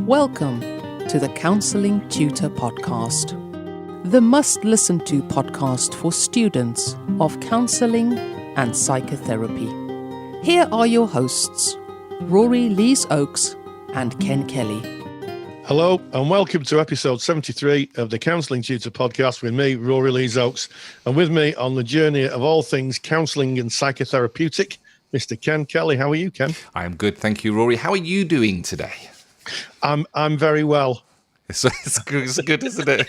Welcome to the Counselling Tutor Podcast, the must-listen-to podcast for students of counselling and psychotherapy. Here are your hosts, Rory Lees-Oakes and Ken Kelly. Hello and welcome to episode 73 of the Counselling Tutor Podcast with me, Rory Lees-Oakes, and with me on the journey of all things counselling and psychotherapeutic, Mr. Ken Kelly. How are you, Ken? I'm good, thank you, Rory. How are you doing today? I'm very well. It's good, isn't it?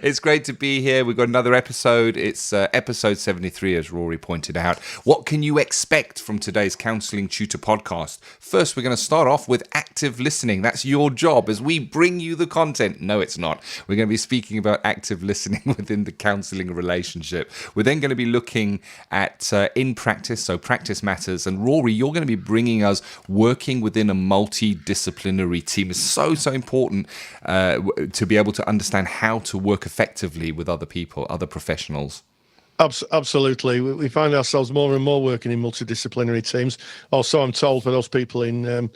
It's great to be here. We've got another episode. It's episode 73, as Rory pointed out. What can you expect from today's Counselling Tutor Podcast? First, we're going to start off with active listening. That's your job as we bring you the content. No, it's not. We're going to be speaking about active listening within the counselling relationship. We're then going to be looking at in practice, so practice matters. And Rory, you're going to be bringing us working within a multidisciplinary team. It's so important to be able to understand how to work effectively with other people, other professionals. Absolutely. We find ourselves more and more working in multidisciplinary teams. Also, I'm told for those people in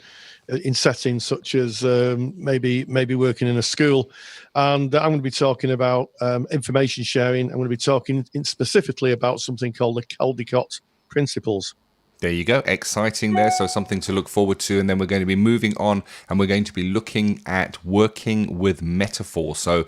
settings such as maybe working in a school. And I'm going to be talking about information sharing. I'm going to be talking specifically about something called the Caldicott Principles. There you go. Exciting there. So something to look forward to. And then we're going to be moving on and we're going to be looking at working with metaphor. So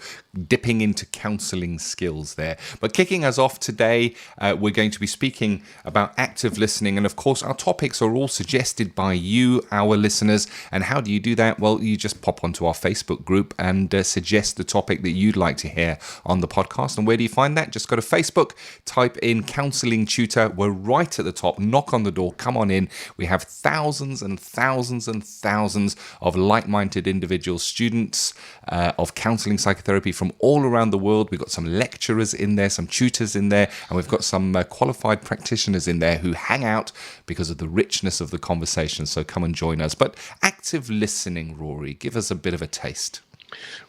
dipping into counselling skills there. But kicking us off today, we're going to be speaking about active listening. And of course, our topics are all suggested by you, our listeners. And how do you do that? Well, you just pop onto our Facebook group and suggest the topic that you'd like to hear on the podcast. And where do you find that? Just go to Facebook, type in Counselling Tutor. We're right at the top. Knock on the door. Come on in. We have thousands and thousands and thousands of like-minded individuals, students of counselling psychotherapy from all around the world. We've got some lecturers in there, some tutors in there, and we've got some qualified practitioners in there who hang out because of the richness of the conversation. So come and join us. But active listening, Rory, give us a bit of a taste.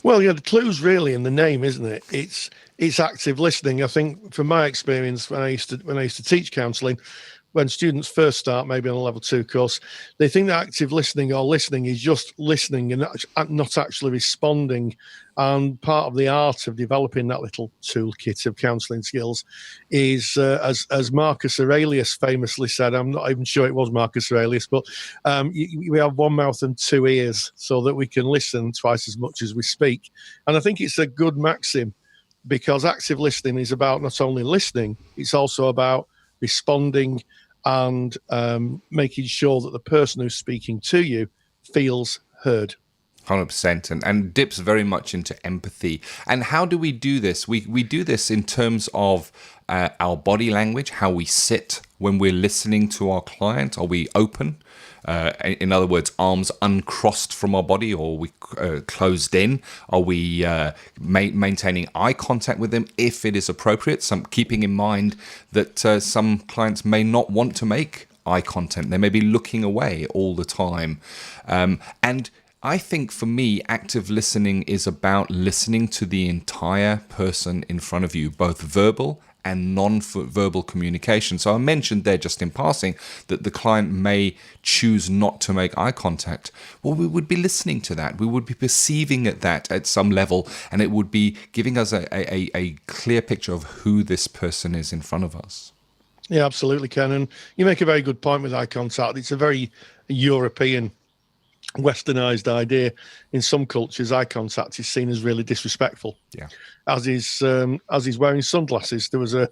Well, yeah, the clue's really in the name, isn't it? It's active listening. I think from my experience when I used to teach counselling, when students first start, maybe on a level 2 course, they think that active listening or listening is just listening and not actually responding. And part of the art of developing that little toolkit of counselling skills is, as Marcus Aurelius famously said, I'm not even sure it was Marcus Aurelius, but we have one mouth and 2 ears so that we can listen twice as much as we speak. And I think it's a good maxim because active listening is about not only listening, it's also about responding and making sure that the person who's speaking to you feels heard. 100% and dips very much into empathy. And how do we do this? We do this in terms of our body language, how we sit when we're listening to our client. Are we open? In other words, arms uncrossed from our body, or are we closed in? Are we maintaining eye contact with them if it is appropriate? Keeping in mind that some clients may not want to make eye contact. They may be looking away all the time. And I think for me, active listening is about listening to the entire person in front of you, both verbal and non-verbal communication. So I mentioned there just in passing that the client may choose not to make eye contact. Well, we would be listening to that. We would be perceiving that at some level, and it would be giving us a clear picture of who this person is in front of us. Yeah, absolutely, Ken. And you make a very good point with eye contact. It's a very European, westernized idea. In some cultures, eye contact is seen as really disrespectful. Yeah, as is wearing sunglasses. There was an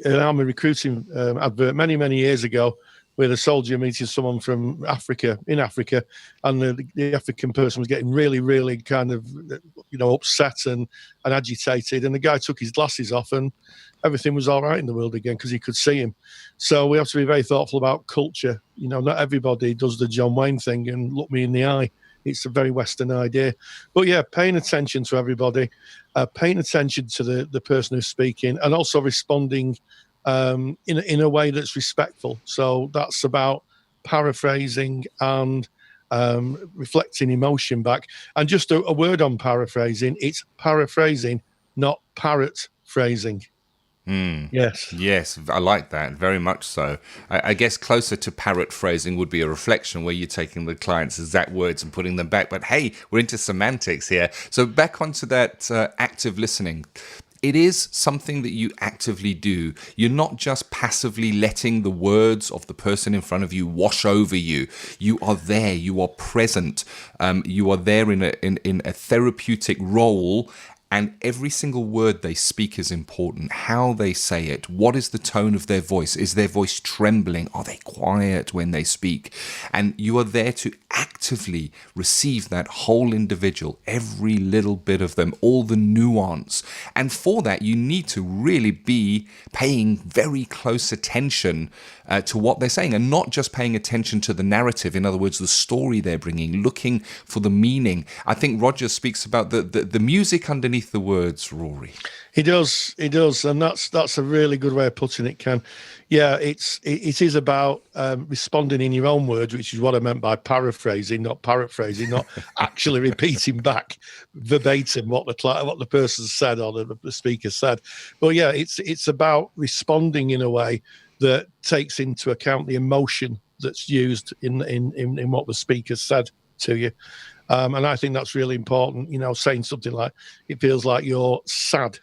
army recruiting advert many years ago where the soldier meeting someone from Africa, and the African person was getting really kind of upset and agitated, and the guy took his glasses off and everything was all right in the world again because he could see him. So we have to be very thoughtful about culture. Not everybody does the John Wayne thing and look me in the eye. It's a very Western idea. But yeah, paying attention to everybody, paying attention to the person who's speaking, and also responding in a way that's respectful. So that's about paraphrasing and reflecting emotion back. And just a word on paraphrasing, it's paraphrasing, not parrot phrasing. Yes, I like that very much. So, I guess closer to paraphrasing would be a reflection where you're taking the client's exact words and putting them back. But hey, we're into semantics here. So back onto that active listening. It is something that you actively do. You're not just passively letting the words of the person in front of you wash over you. You are there. You are present. You are there in a therapeutic role. And every single word they speak is important. How they say it. What is the tone of their voice? Is their voice trembling? Are they quiet when they speak? And you are there to actively receive that whole individual, every little bit of them, all the nuance. And for that, you need to really be paying very close attention to what they're saying, and not just paying attention to the narrative. In other words, the story they're bringing, looking for the meaning. I think Roger speaks about the music underneath the words, Rory. He does, and that's a really good way of putting it, Ken. Yeah, it is about responding in your own words, which is what I meant by paraphrasing, not actually repeating back verbatim what the person said or the speaker said. But yeah, it's about responding in a way that takes into account the emotion that's used in what the speaker said to you. And I think that's really important, saying something like, it feels like you're sad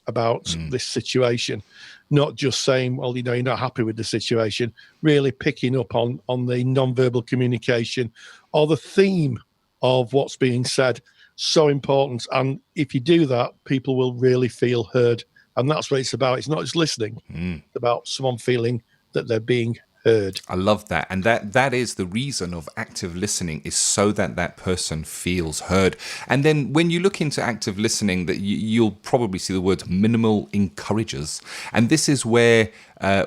about this situation, not just saying, well, you're not happy with the situation, really picking up on the nonverbal communication or the theme of what's being said. So important. And if you do that, people will really feel heard. And that's what it's about. It's not just listening. It's about someone feeling that they're being heard. I love that. And that is the reason of active listening, is so that person feels heard. And then when you look into active listening, that you'll probably see the word minimal encouragers. And this is where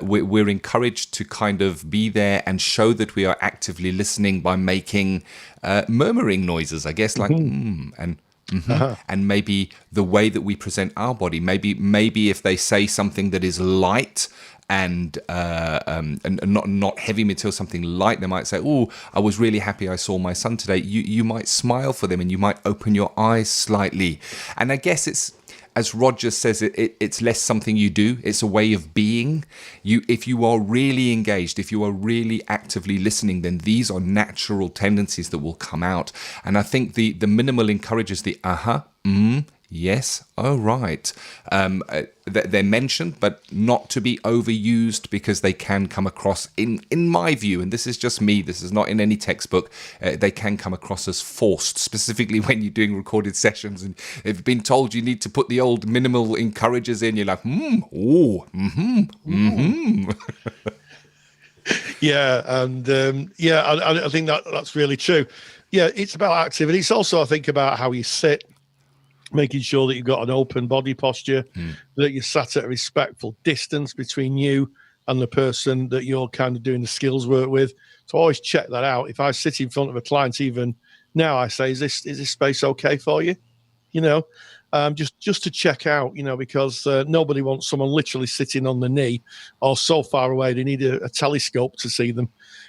we're encouraged to kind of be there and show that we are actively listening by making murmuring noises, I guess, like and and maybe the way that we present our body. Maybe if they say something that is light and not heavy material, something light, they might say, "Oh, I was really happy I saw my son today." You might smile for them, and you might open your eyes slightly. And I guess it's, as Roger says, it's less something you do. It's a way of being. If you are really engaged, if you are really actively listening, then these are natural tendencies that will come out. And I think the minimal encourages the yes, oh right. They're mentioned, but not to be overused, because they can come across, in my view, and this is just me, this is not in any textbook, they can come across as forced, specifically when you're doing recorded sessions and you've been told you need to put the old minimal encouragers in. You're like, Yeah, and I think that's really true. Yeah, it's about activity. It's also, I think, about how you sit, making sure that you've got an open body posture, that you're sat at a respectful distance between you and the person that you're kind of doing the skills work with. So always check that out. If I sit in front of a client, even now, I say, is this space okay for you? Just to check out, because nobody wants someone literally sitting on the knee or so far away they need a telescope to see them.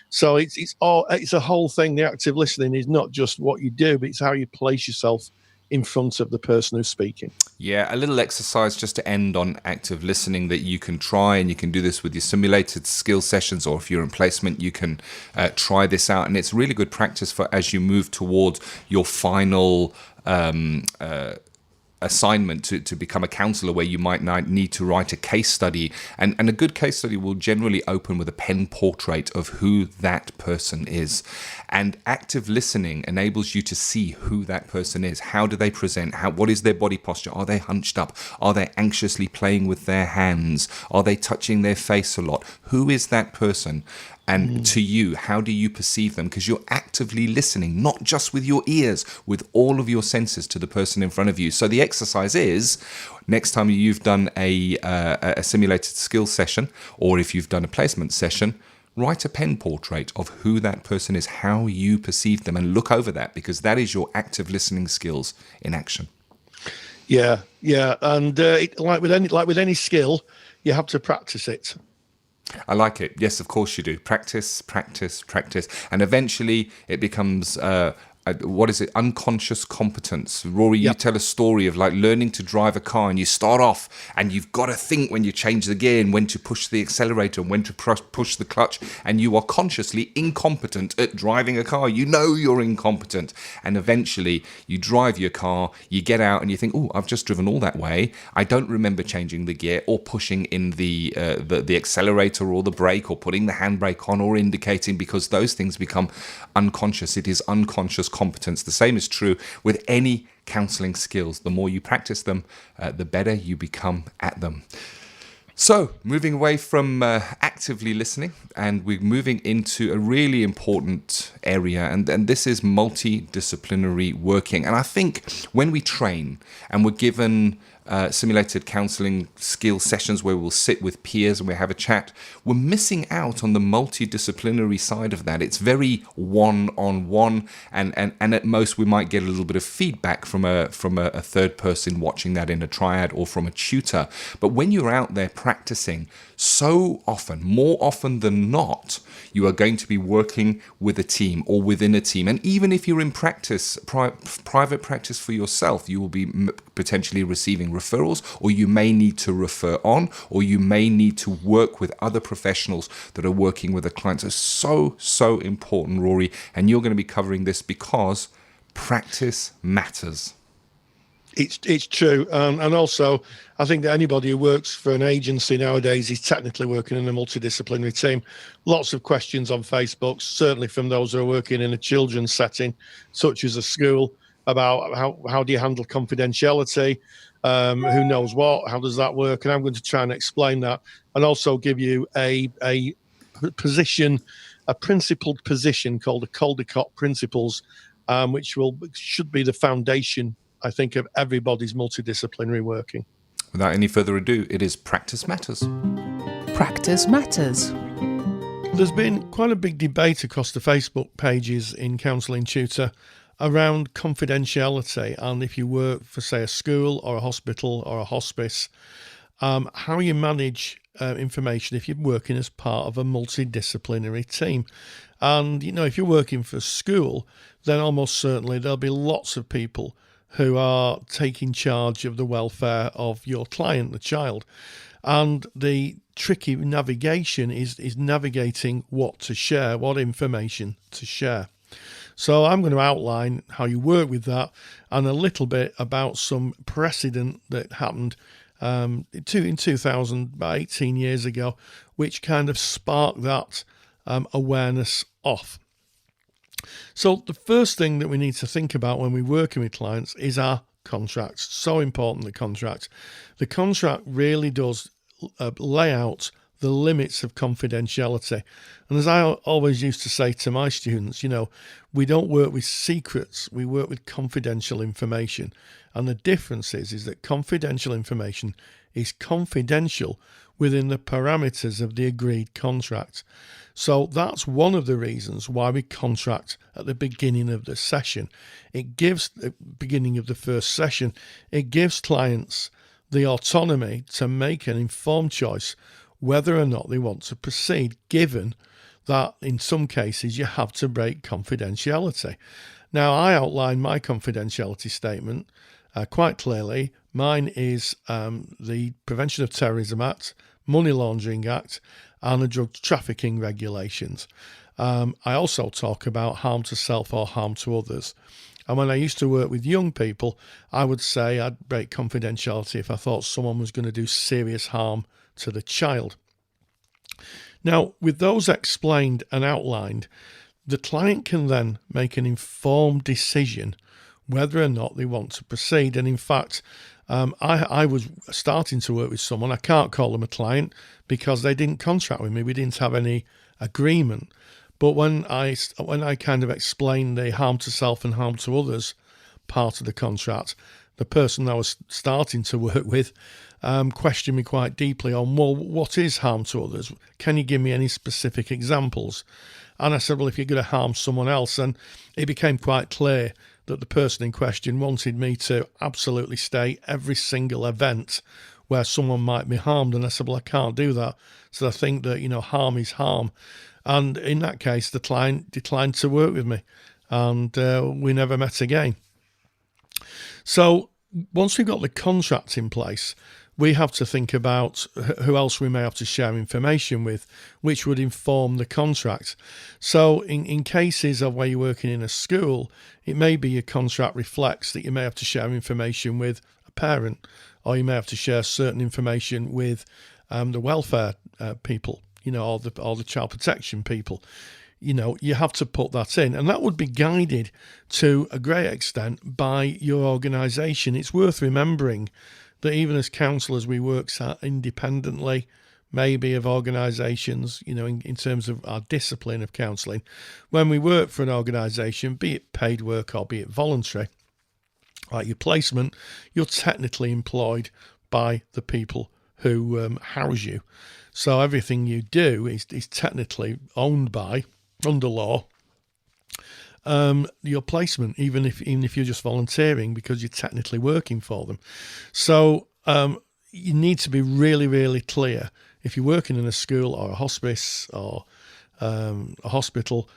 So it's a whole thing. The active listening is not just what you do, but it's how you place yourself in front of the person who's speaking. Yeah, a little exercise just to end on active listening that you can try, and you can do this with your simulated skill sessions, or if you're in placement, you can try this out. And it's really good practice for as you move towards your final assignment to become a counsellor, where you might need to write a case study, and a good case study will generally open with a pen portrait of who that person is. And active listening enables you to see who that person is. How do they present? What is their body posture? Are they hunched up? Are they anxiously playing with their hands? Are they touching their face a lot? Who is that person? And to you, how do you perceive them? Because you're actively listening, not just with your ears, with all of your senses to the person in front of you. So the exercise is, next time you've done a simulated skills session, or if you've done a placement session, write a pen portrait of who that person is, how you perceive them, and look over that, because that is your active listening skills in action. Yeah, and like with any skill, you have to practice it. I like it. Yes, of course you do. Practice, practice, practice. And eventually it becomes unconscious competence. Rory, you tell a story of like learning to drive a car, and you start off and you've got to think when you change the gear and when to push the accelerator and when to push the clutch, and you are consciously incompetent at driving a car. You know you're incompetent, and eventually you drive your car, you get out and you think, oh, I've just driven all that way. I don't remember changing the gear or pushing in the accelerator or the brake or putting the handbrake on or indicating, because those things become unconscious. It is unconscious competence. The same is true with any counselling skills. The more you practice them, the better you become at them. So, moving away from actively listening, and we're moving into a really important area, and this is multidisciplinary working. And I think when we train and we're given simulated counselling skill sessions where we'll sit with peers and we have a chat, we're missing out on the multidisciplinary side of that. It's very one-on-one, and at most we might get a little bit of feedback from a third person watching that in a triad or from a tutor. But when you're out there practicing, so often, more often than not, you are going to be working with a team or within a team. And even if you're in practice, private practice for yourself, you will be potentially receiving referrals, or you may need to refer on, or you may need to work with other professionals that are working with a client. So important, Rory. And you're going to be covering this because practice matters. It's true. And also, I think that anybody who works for an agency nowadays is technically working in a multidisciplinary team. Lots of questions on Facebook, certainly from those who are working in a children's setting, such as a school, about how do you handle confidentiality, who knows what, how does that work? And I'm going to try and explain that, and also give you a position, a principled position called the Caldicott Principles, which should be the foundation, I think, of everybody's multidisciplinary working. Without any further ado, it is Practice Matters. Practice Matters. There's been quite a big debate across the Facebook pages in Counselling Tutor around confidentiality, and if you work for, say, a school or a hospital or a hospice, how you manage information if you're working as part of a multidisciplinary team. And, if you're working for school, then almost certainly there'll be lots of people who are taking charge of the welfare of your client, the child. And the tricky navigation is navigating what to share, what information to share. So I'm going to outline how you work with that, and a little bit about some precedent that happened in 2000, about 18 years ago, which kind of sparked that awareness off. So the first thing that we need to think about when we're working with clients is our contracts. So important, the contract. The contract really does lay out the limits of confidentiality. And as I always used to say to my students, we don't work with secrets, we work with confidential information. And the difference is that confidential information is confidential within the parameters of the agreed contract. So that's one of the reasons why we contract at the beginning of the session. It gives the beginning of the first session, it gives clients the autonomy to make an informed choice whether or not they want to proceed, given that in some cases you have to break confidentiality. Now, I outline my confidentiality statement quite clearly. Mine is the Prevention of Terrorism Act, Money Laundering Act, and the Drug Trafficking Regulations. I also talk about harm to self or harm to others. And when I used to work with young people, I would say I'd break confidentiality if I thought someone was going to do serious harm to the child. Now, with those explained and outlined, the client can then make an informed decision whether or not they want to proceed. And in fact, I was starting to work with someone. I can't call them a client because they didn't contract with me. We didn't have any agreement. But when I kind of explained the harm to self and harm to others part of the contract, the person I was starting to work with questioned me quite deeply on, well, what is harm to others? Can you give me any specific examples? And I said, well, if you're going to harm someone else, and it became quite clear that the person in question wanted me to absolutely state every single event where someone might be harmed. And I said, well, I can't do that. So I think that, harm is harm. And in that case, the client declined to work with me. and we never met again. So once we've got the contract in place, we have to think about who else we may have to share information with, which would inform the contract. So in cases of where you're working in a school, it may be your contract reflects that you may have to share information with a parent, or you may have to share certain information with the welfare people, or the child protection people. You have to put that in, and that would be guided to a great extent by your organisation. It's worth remembering that even as counsellors, we work independently, maybe of organisations, in terms of our discipline of counselling. When we work for an organisation, be it paid work or be it voluntary, like your placement, you're technically employed by the people who house you. So everything you do is technically owned by, under law, your placement, even if you're just volunteering, because you're technically working for them. So you need to be really, really clear. If you're working in a school or a hospice or a hospital,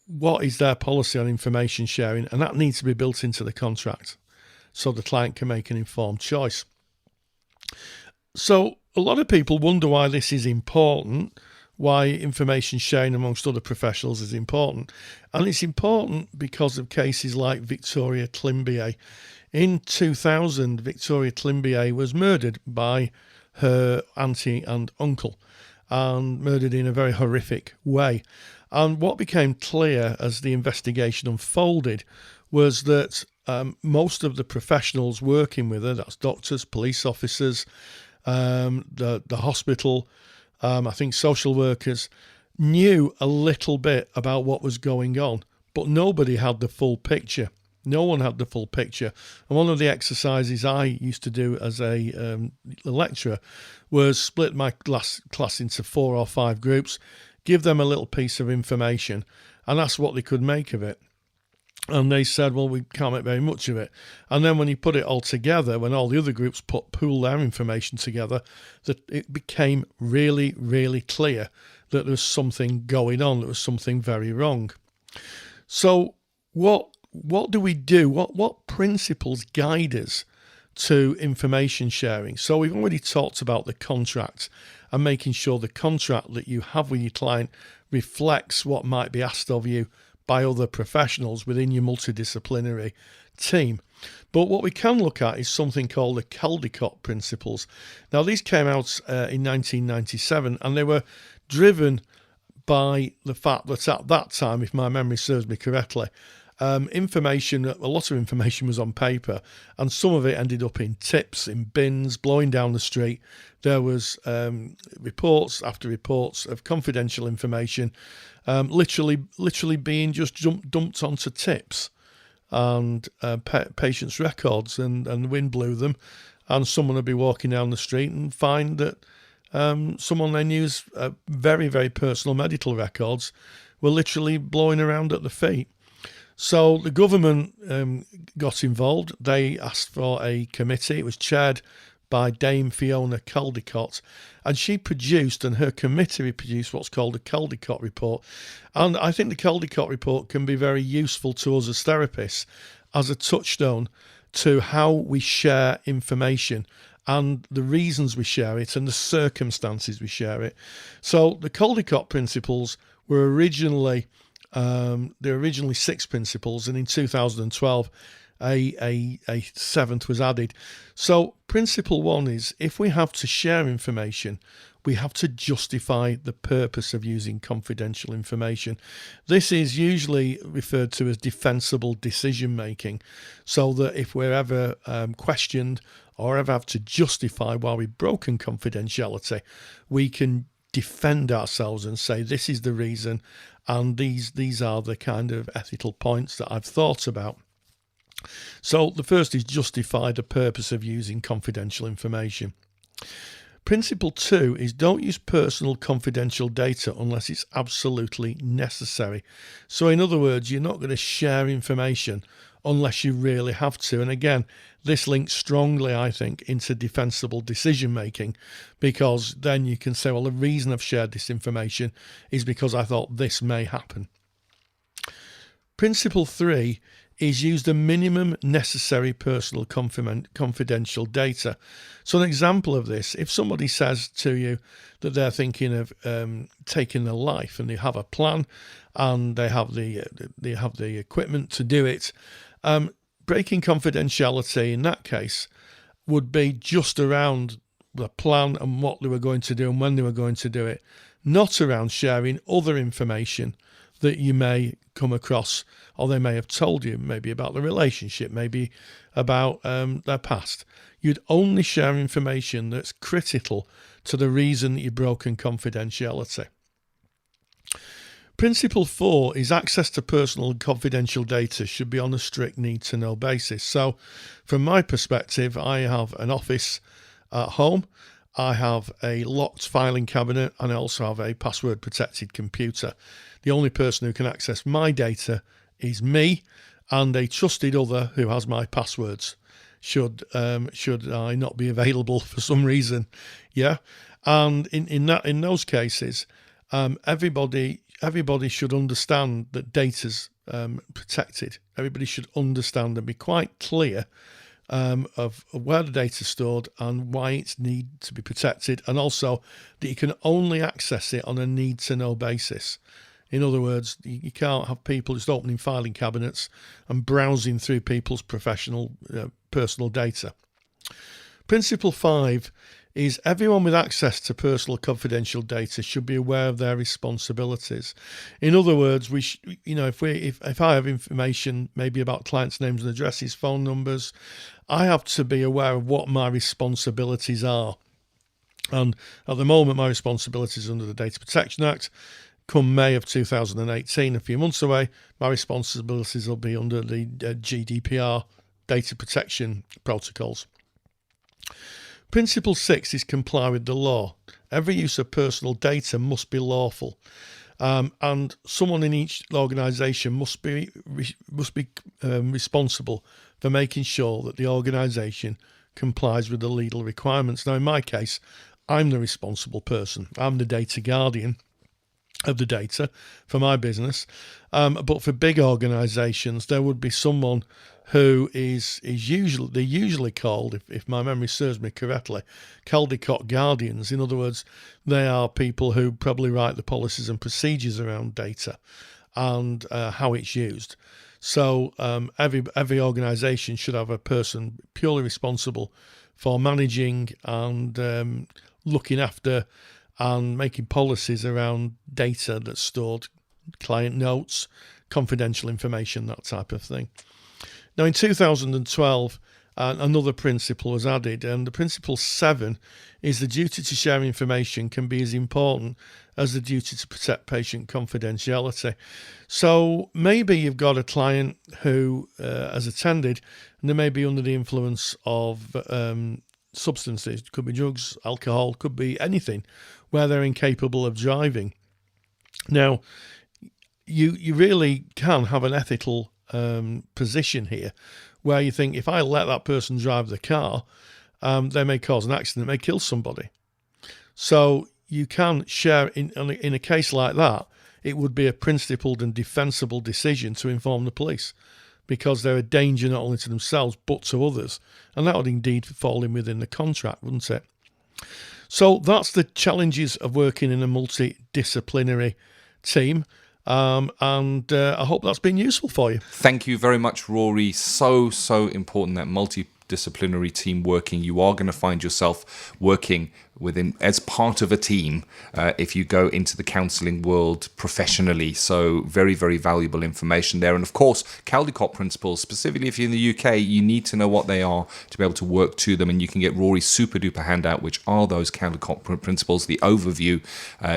what is their policy on information sharing, and that needs to be built into the contract so the client can make an informed choice. So a lot of people wonder why this is important, why information sharing amongst other professionals is important. And it's important because of cases like Victoria Climbié. In 2000, Victoria Climbié was murdered by her auntie and uncle, and murdered in a very horrific way. And what became clear as the investigation unfolded was that most of the professionals working with her, that's doctors, police officers, the hospital, I think social workers, knew a little bit about what was going on, but nobody had the full picture. No one had the full picture. And one of the exercises I used to do as a lecturer was split my class into 4 or 5 groups, give them a little piece of information, and ask what they could make of it. And they said, well, we can't make very much of it. And then when you put it all together, when all the other groups pool their information together, that it became really, really clear that there was something going on, there was something very wrong. So what do we do? What principles guide us to information sharing? So we've already talked about the contract and making sure the contract that you have with your client reflects what might be asked of you by other professionals within your multidisciplinary team. But what we can look at is something called the Caldicott Principles. Now, these came out in 1997, and they were driven by the fact that at that time, if my memory serves me correctly, a lot of information was on paper, and some of it ended up in tips, in bins, blowing down the street. There was reports after reports of confidential information literally being just dumped onto tips and patients' records, and the wind blew them, and someone would be walking down the street and find that someone they knew's very, very personal medical records were literally blowing around at the feet. So the government got involved. They asked for a committee. It was chaired by Dame Fiona Caldicott, and she produced, and her committee produced, what's called a Caldicott report. And I think the Caldicott report can be very useful to us as therapists as a touchstone to how we share information and the reasons we share it and the circumstances we share it. So the Caldicott Principles were originally 6 principles, and in 2012 a 7th was added. So principle 1 is, if we have to share information, we have to justify the purpose of using confidential information. This is usually referred to as defensible decision making, so that if we're ever questioned or ever have to justify why we've broken confidentiality, we can defend ourselves and say, this is the reason, and these are the kind of ethical points that I've thought about. So the first is justify the purpose of using confidential information. Principle 2 is don't use personal confidential data unless it's absolutely necessary. So in other words, you're not going to share information unless you really have to. And again, this links strongly, I think, into defensible decision making, because then you can say, well, the reason I've shared this information is because I thought this may happen. Principle 3 is use the minimum necessary personal confidential data. So an example of this, if somebody says to you that they're thinking of taking their life and they have a plan and they have the equipment to do it, breaking confidentiality in that case would be just around the plan and what they were going to do and when they were going to do it, not around sharing other information that you may come across or they may have told you, maybe about the relationship, maybe about their past. You'd only share information that's critical to the reason that you've broken confidentiality. Principle 4 is access to personal and confidential data should be on a strict need-to-know basis. So from my perspective, I have an office at home, I have a locked filing cabinet, and I also have a password-protected computer. The only person who can access my data is me and a trusted other who has my passwords, should I not be available for some reason. Yeah, and in those cases, everybody should understand that data's protected. Everybody should understand and be quite clear of where the data's stored and why it needs to be protected, and also that you can only access it on a need-to-know basis. In other words, you can't have people just opening filing cabinets and browsing through people's personal data. Principle 5 is everyone with access to personal confidential data should be aware of their responsibilities. In other words, if I have information maybe about clients' names and addresses, phone numbers, I have to be aware of what my responsibilities are. And at the moment, my responsibilities under the Data Protection Act. Come May of 2018, a few months away, my responsibilities will be under the GDPR data protection protocols. Principle 6 is comply with the law. Every use of personal data must be lawful, and someone in each organisation must be responsible for making sure that the organisation complies with the legal requirements. Now, in my case, I'm the responsible person. I'm the data guardian of the data for my business, but for big organisations, there would be someone who is usually called, if my memory serves me correctly, Caldicott guardians. In other words, they are people who probably write the policies and procedures around data and how it's used. So every organisation should have a person purely responsible for managing and looking after and making policies around data that's stored, client notes, confidential information, that type of thing. Now, in 2012, another principle was added, and the principle 7 is the duty to share information can be as important as the duty to protect patient confidentiality. So maybe you've got a client who has attended, and they may be under the influence of substances. It could be drugs, alcohol, could be anything, where they're incapable of driving. Now, you really can have an ethical position here, where you think, if I let that person drive the car, they may cause an accident, may kill somebody. So you can share, in a case like that, it would be a principled and defensible decision to inform the police, because they're a danger not only to themselves but to others, and that would indeed fall in within the contract, wouldn't it? So that's the challenges of working in a multidisciplinary team. And I hope that's been useful for you. Thank you very much, Rory. So important, that multidisciplinary team working. You are going to find yourself working as part of a team if you go into the counselling world professionally. So very, very valuable information there. And of course, Caldicott Principles, specifically if you're in the UK, you need to know what they are to be able to work to them. And you can get Rory's super duper handout, which are those Caldicott Principles, the overview,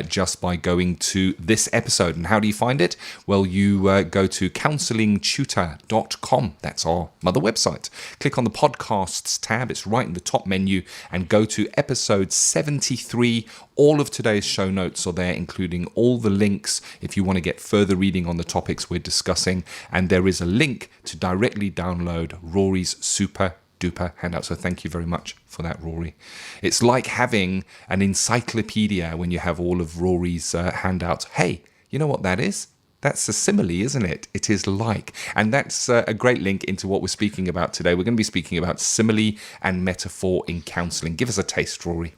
just by going to this episode. And how do you find it? Well, you go to counsellingtutor.com. That's our mother website. Click on the podcasts tab. It's right in the top menu, and go to episode 73. All of today's show notes are there, including all the links if you want to get further reading on the topics we're discussing. And there is a link to directly download Rory's super duper handout. So thank you very much for that, Rory. It's like having an encyclopedia when you have all of Rory's handouts. Hey, you know what that is? That's a simile, isn't it? It is like. And that's a great link into what we're speaking about today. We're going to be speaking about simile and metaphor in counselling. Give us a taste, Rory.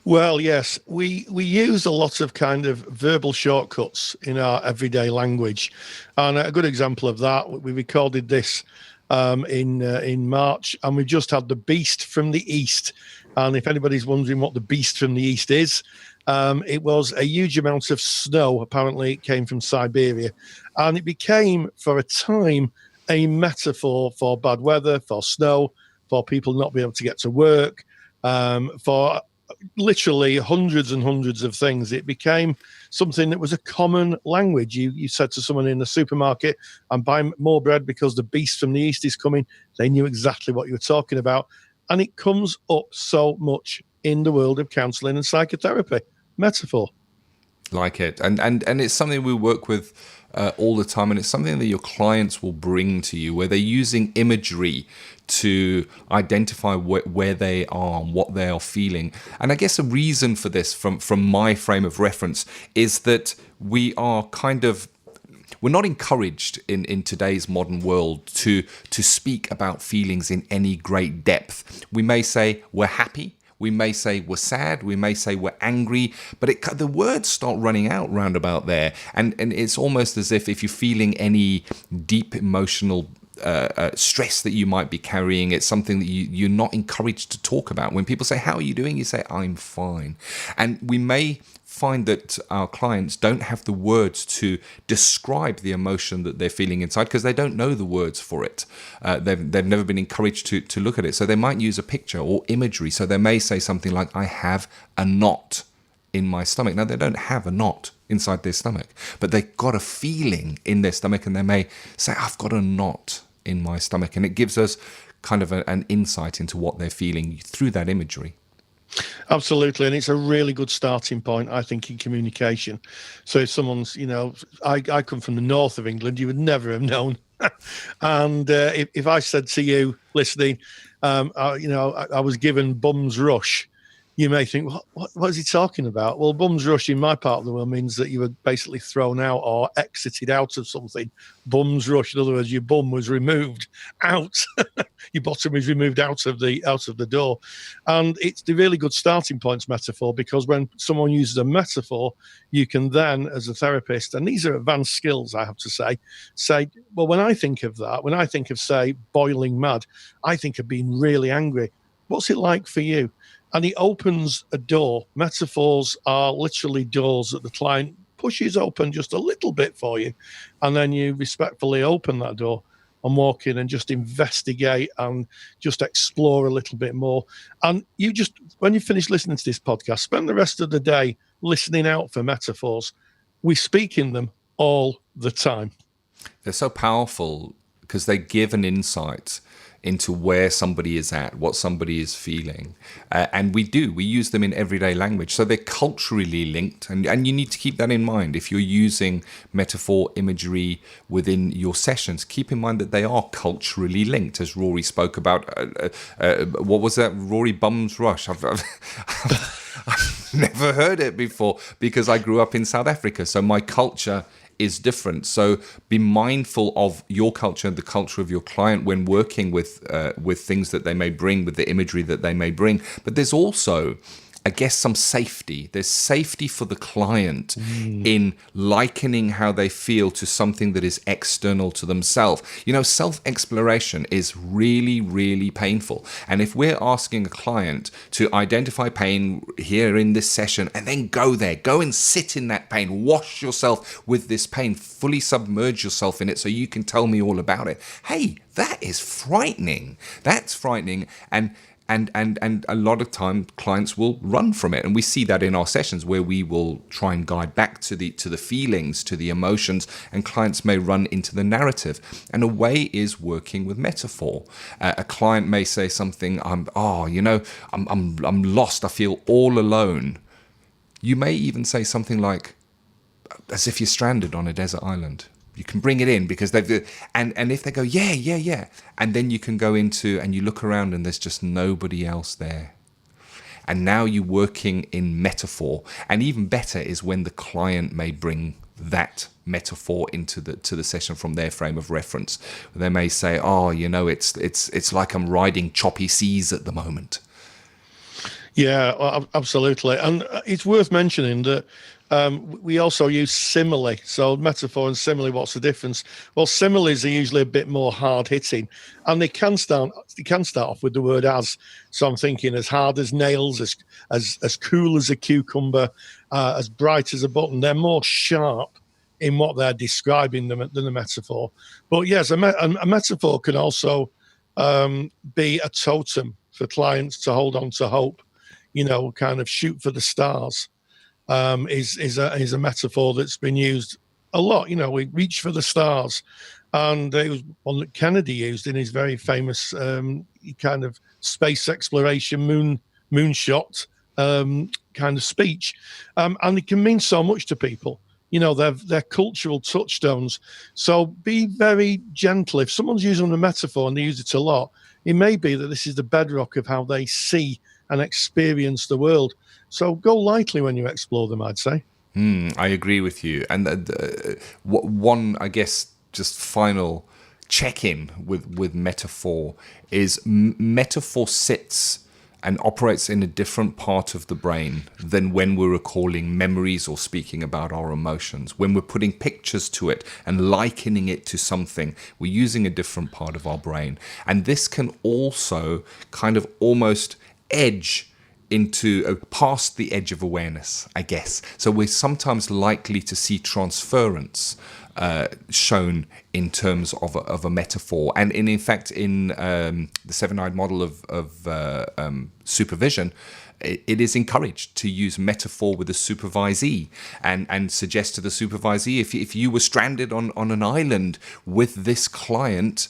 Well, yes, we use a lot of kind of verbal shortcuts in our everyday language. And a good example of that, we recorded this in March, and we've just had the Beast from the East. And if anybody's wondering what the Beast from the East is, it was a huge amount of snow. Apparently, it came from Siberia. And it became, for a time, a metaphor for bad weather, for snow, for people not being able to get to work, for literally hundreds and hundreds of things. It became something that was a common language. You said to someone in the supermarket, I'm buying more bread because the Beast from the East is coming. They knew exactly what you were talking about. And it comes up so much in the world of counselling and psychotherapy. Metaphor. Like it. And it's something we work with all the time, and it's something that your clients will bring to you, where they're using imagery to identify where they are and what they are feeling. And I guess a reason for this, from my frame of reference, is that we're not encouraged in today's modern world to speak about feelings in any great depth. We may say we're happy, we may say we're sad, we may say we're angry, but the words start running out round about there. And it's almost as if you're feeling any deep emotional stress that you might be carrying, it's something that you're not encouraged to talk about. When people say, how are you doing? You say, I'm fine. And we may find that our clients don't have the words to describe the emotion that they're feeling inside because they don't know the words for it. They've never been encouraged to look at it. So they might use a picture or imagery. So they may say something like, I have a knot in my stomach. Now, they don't have a knot inside their stomach, but they've got a feeling in their stomach, and they may say, I've got a knot in my stomach. And it gives us kind of an insight into what they're feeling through that imagery. Absolutely. And it's a really good starting point, I think, in communication. So if someone's, I come from the north of England, you would never have known. And if I said to you listening, I was given bum's rush, you may think, what is he talking about? Well, bum's rush in my part of the world means that you were basically thrown out or exited out of something. Bum's rush, in other words, your bum was removed out. Your bottom is removed out of the door. And it's the really good starting points metaphor, because when someone uses a metaphor, you can then, as a therapist, and these are advanced skills, I have to say, well, when I think of that, when I think of, say, boiling mad, I think of being really angry. What's it like for you? And he opens a door. Metaphors are literally doors that the client pushes open just a little bit for you. And then you respectfully open that door and walk in and just investigate and just explore a little bit more. And you just, when you finish listening to this podcast, spend the rest of the day listening out for metaphors. We speak in them all the time. They're so powerful because they give an insight into where somebody is at, what somebody is feeling. And we use them in everyday language. So they're culturally linked. And you need to keep that in mind. If you're using metaphor imagery within your sessions, keep in mind that they are culturally linked, as Rory spoke about. What was that? Rory Bum's Rush. I've never heard it before because I grew up in South Africa. So my culture is different. So be mindful of your culture and the culture of your client when working with things that they may bring, with the imagery that they may bring. But there's also, I guess, some safety. There's safety for the client in likening how they feel to something that is external to themselves. Self-exploration is really, really painful. And if we're asking a client to identify pain here in this session and then go and sit in that pain, wash yourself with this pain, fully submerge yourself in it so you can tell me all about it. Hey, that is frightening. That's frightening. And a lot of time clients will run from it, and we see that in our sessions where we will try and guide back to the feelings, to the emotions, and clients may run into the narrative. And a way is working with metaphor. A client may say something, I'm lost. I feel all alone. You may even say something like, as if you're stranded on a desert island. You can bring it in because and if they go, yeah. And then you can go into and you look around and there's just nobody else there. And now you're working in metaphor. And even better is when the client may bring that metaphor into the session from their frame of reference. They may say, "Oh, it's like I'm riding choppy seas at the moment." Yeah, absolutely. And it's worth mentioning that we also use simile. So metaphor and simile, what's the difference? Well, similes are usually a bit more hard hitting, and they can start off with the word as. So I'm thinking as hard as nails, as cool as a cucumber, as bright as a button. They're more sharp in what they're describing than the metaphor. But yes, a metaphor can also be a totem for clients to hold on to hope. Kind of shoot for the stars is a metaphor that's been used a lot. We reach for the stars, and it was one that Kennedy used in his very famous kind of space exploration moonshot kind of speech, and it can mean so much to people. They're cultural touchstones. So be very gentle. If someone's using a metaphor and they use it a lot, it may be that this is the bedrock of how they see and experience the world. So go lightly when you explore them, I'd say. I agree with you. And one, I guess, just final check-in with metaphor is metaphor sits and operates in a different part of the brain than when we're recalling memories or speaking about our emotions. When we're putting pictures to it and likening it to something, we're using a different part of our brain. And this can also kind of almost edge into past the edge of awareness, I guess. So we're sometimes likely to see transference shown in terms of a metaphor. And in fact, in the seven-eyed model of supervision, it is encouraged to use metaphor with a supervisee and suggest to the supervisee, if you were stranded on an island with this client,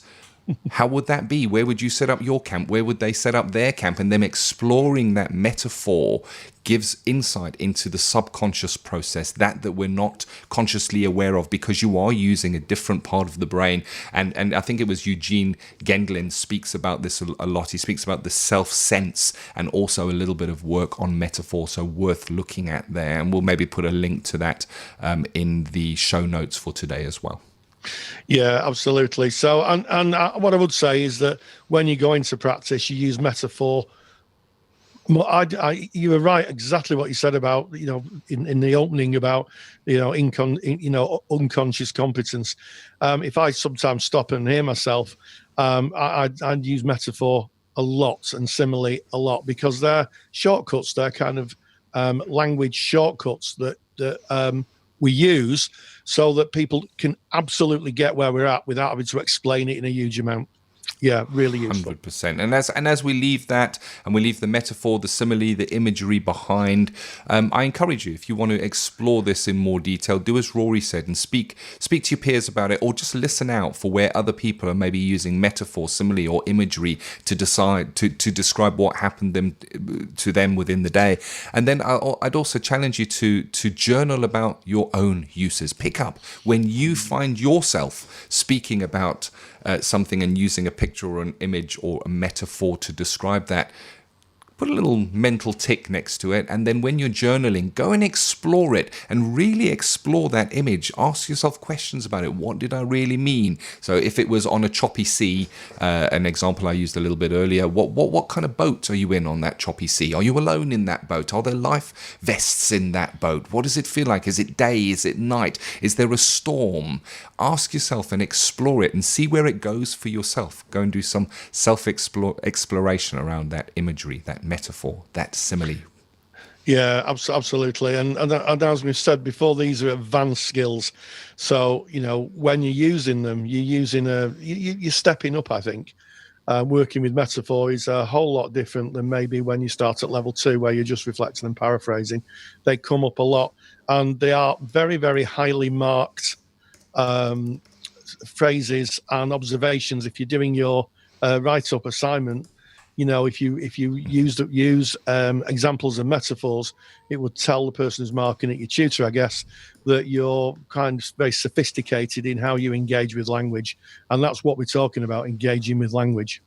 how would that be? Where would you set up your camp? Where would they set up their camp? And them exploring that metaphor gives insight into the subconscious process that we're not consciously aware of, because you are using a different part of the brain. And I think it was Eugene Gendlin speaks about this a lot. He speaks about the self-sense and also a little bit of work on metaphor, so worth looking at there. And we'll maybe put a link to that in the show notes for today as well. Yeah, absolutely. So, and what I would say is that when you go into practice, you use metaphor. You were right, exactly what you said about, in the opening about, unconscious competence. If I sometimes stop and hear myself, I'd use metaphor a lot and simile a lot, because they're shortcuts. They're kind of language shortcuts that we use so that people can absolutely get where we're at without having to explain it in a huge amount. Yeah, really useful. 100%. And as we leave that, and we leave the metaphor, the simile, the imagery behind, I encourage you, if you want to explore this in more detail, do as Rory said and speak to your peers about it, or just listen out for where other people are maybe using metaphor, simile, or imagery to decide to describe what happened to them within the day. And then I'd also challenge you to journal about your own uses. Pick up when you find yourself speaking about something and using a picture or an image or a metaphor to describe that. Put a little mental tick next to it, and then when you're journaling, go and explore it and really explore that image. Ask yourself questions about it. What did I really mean? So if it was on a choppy sea, an example I used a little bit earlier, what kind of boat are you in on that choppy sea? Are you alone in that boat? Are there life vests in that boat? What does it feel like? Is it day? Is it night? Is there a storm? Ask yourself and explore it and see where it goes for yourself. Go and do some self-exploration around that imagery, that metaphor, that simile. Yeah, absolutely. And as we've said before, these are advanced skills. So, when you're using them, you're stepping up, I think. Working with metaphor is a whole lot different than maybe when you start at level 2, where you're just reflecting and paraphrasing. They come up a lot, and they are very, very highly marked phrases and observations. If you're doing your write-up assignment, if you use examples of metaphors, it would tell the person who's marking it, your tutor, I guess, that you're kind of very sophisticated in how you engage with language. And that's what we're talking about, engaging with language.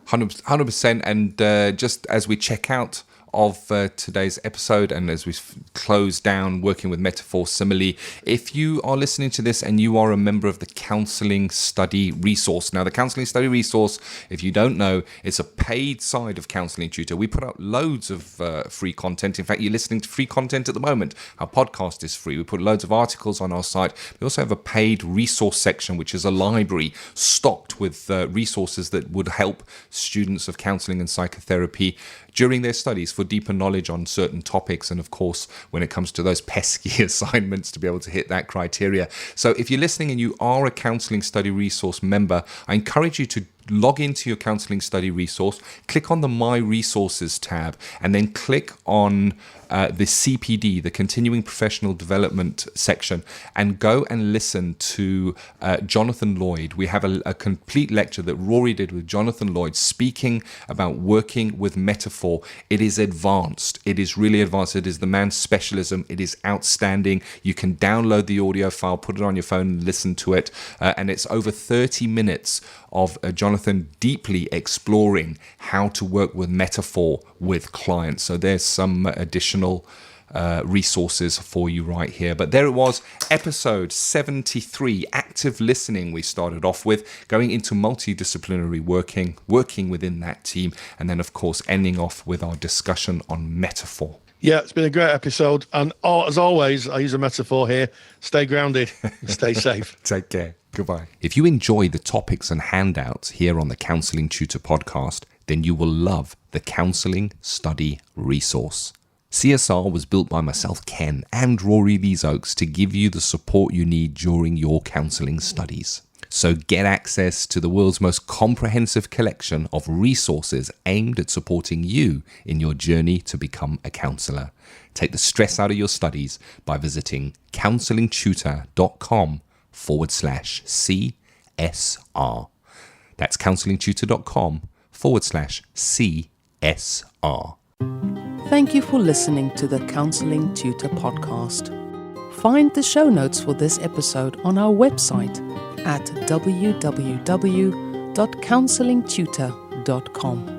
100%. And just as we check out of today's episode, and as we close down working with metaphor, simile, if you are listening to this and you are a member of the Counselling Study Resource. Now, the Counselling Study Resource, if you don't know, it's a paid side of Counselling Tutor. We put out loads of free content. In fact, you're listening to free content at the moment. Our podcast is free. We put loads of articles on our site. We also have a paid resource section, which is a library stocked with resources that would help students of counselling and psychotherapy during their studies for deeper knowledge on certain topics, and of course when it comes to those pesky assignments, to be able to hit that criteria. So if you're listening and you are a Counselling Study Resource member, I encourage you to log into your Counselling Study Resource, click on the My Resources tab, and then click on the CPD, the Continuing Professional Development section, and go and listen to Jonathan Lloyd. We have a complete lecture that Rory did with Jonathan Lloyd speaking about working with metaphor. It is advanced. It is really advanced. It is the man's specialism. It is outstanding. You can download the audio file, put it on your phone, and listen to it. And it's over 30 minutes of Jonathan deeply exploring how to work with metaphor with clients. So there's some additional resources for you right here. But there it was, episode 73, active listening we started off with, going into multidisciplinary working within that team, and then of course ending off with our discussion on metaphor. Yeah, it's been a great episode. And as always, I use a metaphor here. Stay grounded. Stay safe. Take care. Goodbye. If you enjoy the topics and handouts here on the Counselling Tutor Podcast, then you will love the Counselling Study Resource. CSR was built by myself, Ken, and Rory Lees-Oakes to give you the support you need during your counselling studies. So get access to the world's most comprehensive collection of resources aimed at supporting you in your journey to become a counsellor. Take the stress out of your studies by visiting counsellingtutor.com/CSR. That's counsellingtutor.com/CSR. Thank you for listening to the Counselling Tutor Podcast. Find the show notes for this episode on our website at www.counsellingtutor.com.